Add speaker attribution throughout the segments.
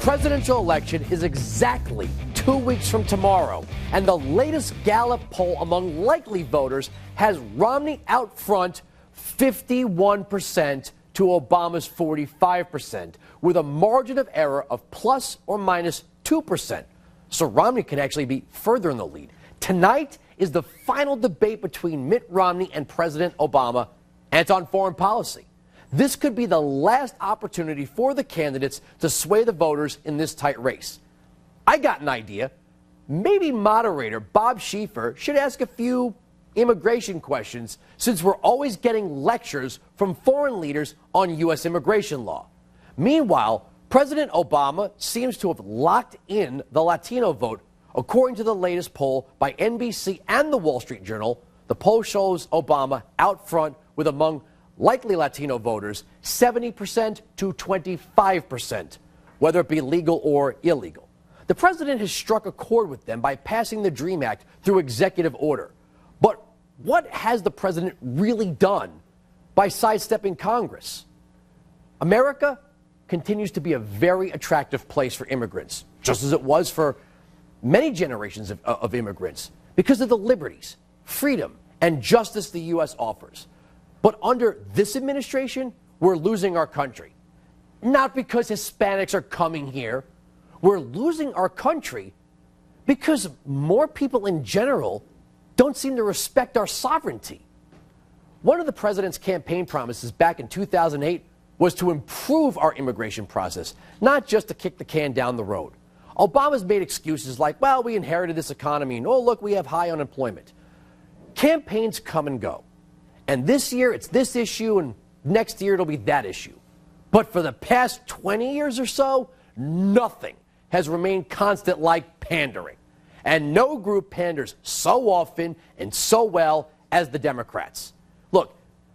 Speaker 1: presidential election is exactly 2 weeks from tomorrow, and the latest Gallup poll among likely voters has Romney out front 51% to Obama's 45%, with a margin of error of plus or minus 2%. So Romney could actually be further in the lead. Tonight is the final debate between Mitt Romney and President Obama, and it's on foreign policy. This could be the last opportunity for the candidates to sway the voters in this tight race. I got an idea. Maybe moderator Bob Schieffer should ask a few immigration questions, since we're always getting lectures from foreign leaders on U.S. immigration law. Meanwhile, President Obama seems to have locked in the Latino vote. According to the latest poll by NBC and the Wall Street Journal, the poll shows Obama out front with, among likely Latino voters, 70% to 25%, whether it be legal or illegal. The president has struck a chord with them by passing the DREAM Act through executive order. But what has the president really done by sidestepping Congress? America continues to be a very attractive place for immigrants, just as it was for many generations of immigrants, because of the liberties, freedom, and justice the U.S. offers. But under this administration, we're losing our country. Not because Hispanics are coming here. We're losing our country because more people in general don't seem to respect our sovereignty. One of the president's campaign promises back in 2008 was to improve our immigration process, not just to kick the can down the road. Obama's made excuses like, well, we inherited this economy, and oh, look, we have high unemployment. Campaigns come and go. And this year, it's this issue, and next year, it'll be that issue. But for the past 20 years or so, nothing has remained constant like pandering. And no group panders so often and so well as the Democrats. Look,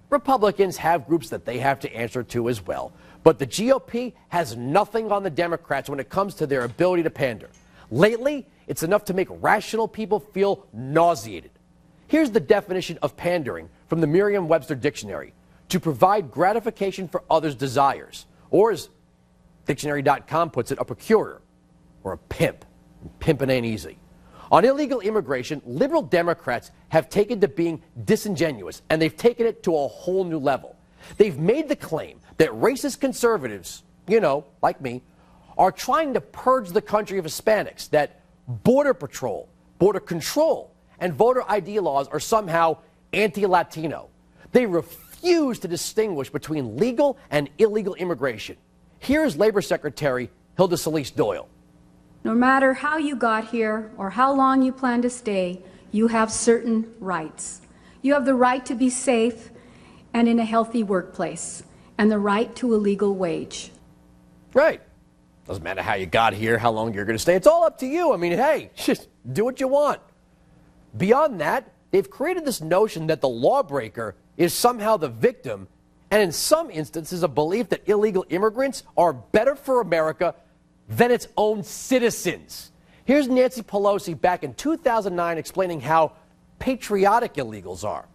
Speaker 1: Republicans have groups that they have to answer to as well. But the GOP has nothing on the Democrats when it comes to their ability to pander. Lately, it's enough to make rational people feel nauseated. Here's the definition of pandering from the Merriam-Webster dictionary: to provide gratification for others' desires. Or, as dictionary.com puts it, a procurer or a pimp. Pimping ain't easy. On illegal immigration, liberal Democrats have taken to being disingenuous, and they've taken it to a whole new level. They've made the claim that racist conservatives, like me, are trying to purge the country of Hispanics, that border patrol, border control, and voter ID laws are somehow anti-Latino. They refuse to distinguish between legal and illegal immigration. Here's Labor Secretary Hilda Solis Doyle.
Speaker 2: No matter how you got here or how long you plan to stay, you have certain rights. You have the right to be safe and in a healthy workplace, and the right to a legal wage.
Speaker 1: Right. Doesn't matter how you got here, how long you're going to stay. It's all up to you. I mean, hey, just do what you want. Beyond that, they've created this notion that the lawbreaker is somehow the victim, and in some instances, a belief that illegal immigrants are better for America than its own citizens. Here's Nancy Pelosi back in 2009 explaining how patriotic illegals are.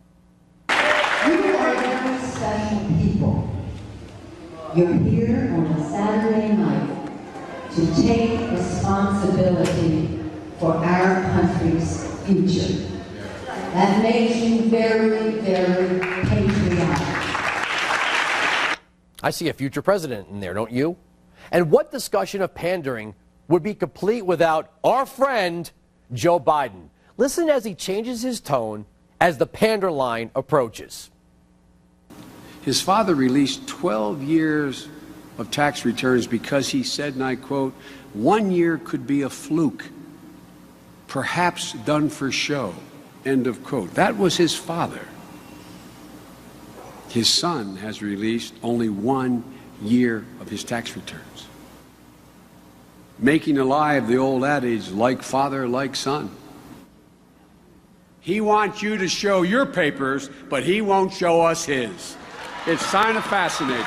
Speaker 3: You are very special people. You're here on a Saturday night to take responsibility for our country's future. That makes you very, very patriotic.
Speaker 1: I see a future president in there, don't you? And what discussion of pandering would be complete without our friend, Joe Biden? Listen as he changes his tone as the pander line approaches.
Speaker 4: His father released 12 years of tax returns because he said, and I quote, "1 year could be a fluke, perhaps done for show," end of quote. That was his father. His son has released only 1 year of his tax returns, making alive the old adage, like father, like son. He wants you to show your papers, but he won't show us his. It's kind of fascinating.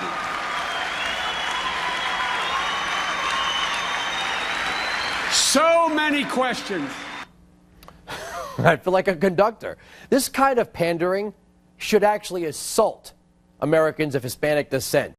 Speaker 4: So many questions.
Speaker 1: I feel like a conductor. This kind of pandering should actually assault Americans of Hispanic descent.